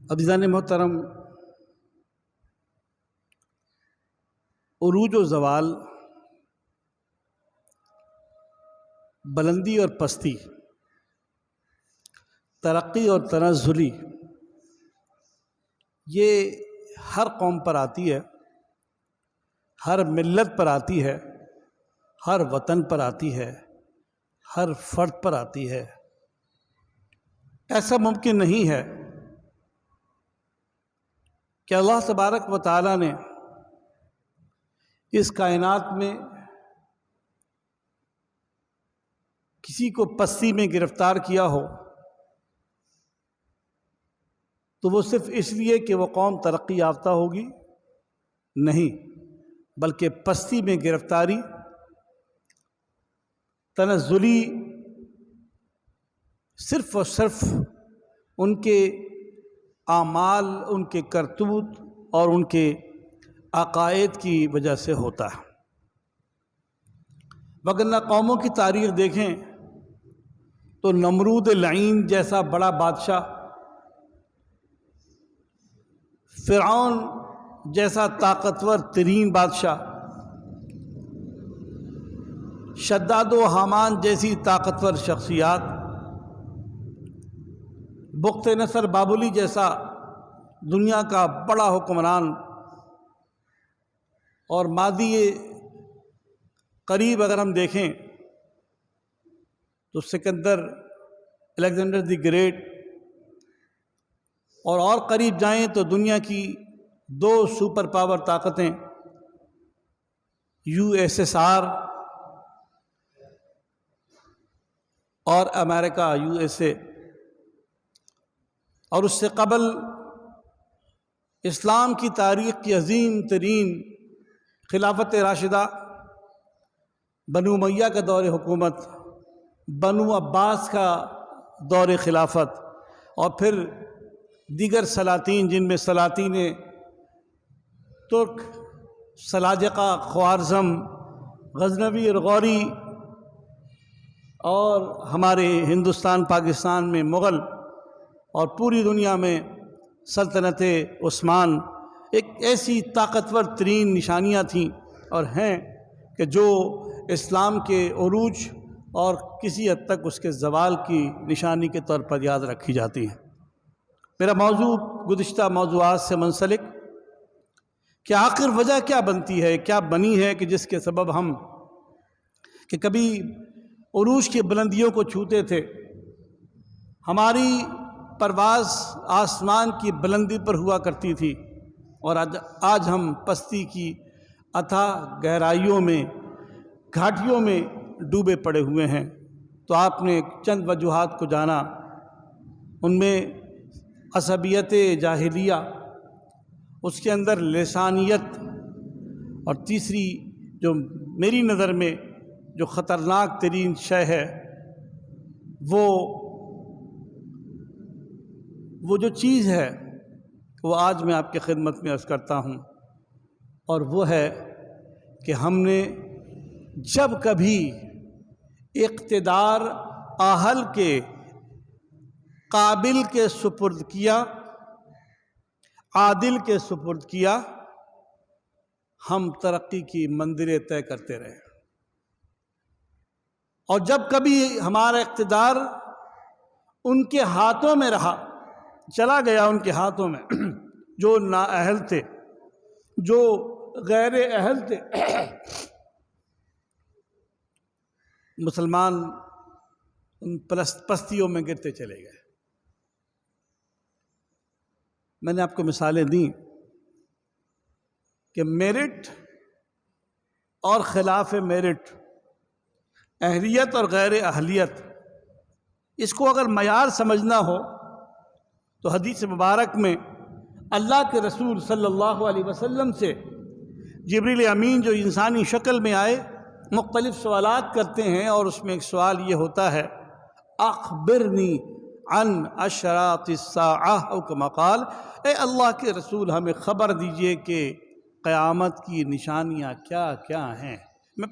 عزیزان محترم، عروج و زوال، بلندی اور پستی، ترقی اور تنزلی، یہ ہر قوم پر آتی ہے، ہر ملت پر آتی ہے، ہر وطن پر آتی ہے، ہر فرد پر آتی ہے۔ ایسا ممکن نہیں ہے کہ اللہ تبارک و تعالیٰ نے اس کائنات میں کسی کو پستی میں گرفتار کیا ہو تو وہ صرف اس لیے کہ وہ قوم ترقی یافتہ ہوگی؟ نہیں، بلکہ پستی میں گرفتاری، تنزلی صرف اور صرف ان کے اعمال، ان کے کرتوت اور ان کے عقائد کی وجہ سے ہوتا ہے۔ وگرنہ قوموں کی تاریخ دیکھیں تو نمرود لعین جیسا بڑا بادشاہ، فرعون جیسا طاقتور ترین بادشاہ، شداد و حامان جیسی طاقتور شخصیات، بخت نصر بابلی جیسا دنیا کا بڑا حکمران، اور ماضی قریب اگر ہم دیکھیں تو سکندر، الیگزینڈر دی گریٹ، اور قریب جائیں تو دنیا کی دو سپر پاور طاقتیں USSR اور امریکہ USA، اور اس سے قبل اسلام کی تاریخ کی عظیم ترین خلافت راشدہ، بنو امیہ کا دور حکومت، بنو عباس کا دور خلافت، اور پھر دیگر سلاطین جن میں سلاطین ترک، سلاجقہ، خوارزم، غزنوی اور غوری، اور ہمارے ہندوستان پاکستان میں مغل، اور پوری دنیا میں سلطنت عثمان، ایک ایسی طاقتور ترین نشانیاں تھیں اور ہیں کہ جو اسلام کے عروج اور کسی حد تک اس کے زوال کی نشانی کے طور پر یاد رکھی جاتی ہیں۔ میرا موضوع گزشتہ موضوعات سے منسلک کہ آخر وجہ کیا بنتی ہے، کیا بنی ہے کہ جس کے سبب ہم کہ کبھی عروج کی بلندیوں کو چھوتے تھے، ہماری پرواز آسمان کی بلندی پر ہوا کرتی تھی، اور آج ہم پستی کی اتھاہ گہرائیوں میں، گھاٹیوں میں ڈوبے پڑے ہوئے ہیں۔ تو آپ نے چند وجوہات کو جانا، ان میں عصبیت جاہلیہ، اس کے اندر لسانیت، اور تیسری جو میری نظر میں جو خطرناک ترین شے ہے وہ جو چیز ہے وہ آج میں آپ کی خدمت میں عرض کرتا ہوں، اور وہ ہے کہ ہم نے جب کبھی اقتدار اہل کے قابل کے سپرد کیا، عادل کے سپرد کیا، ہم ترقی کی منزلیں طے کرتے رہے، اور جب کبھی ہمارا اقتدار ان کے ہاتھوں میں رہا، چلا گیا ان کے ہاتھوں میں، جو نااہل تھے، جو غیر اہل تھے، مسلمان ان پستیوں میں گرتے چلے گئے۔ میں نے آپ کو مثالیں دیں کہ میرٹ اور خلاف میرٹ، اہلیت اور غیر اہلیت، اس کو اگر معیار سمجھنا ہو تو حدیث مبارک میں اللہ کے رسول صلی اللہ علیہ وسلم سے جبریل امین جو انسانی شکل میں آئے، مختلف سوالات کرتے ہیں، اور اس میں ایک سوال یہ ہوتا ہے، اخبرنی عن اشراط الساعہ، او کما قال، اے اللہ کے رسول ہمیں خبر دیجئے کہ قیامت کی نشانیاں کیا کیا ہیں۔ میں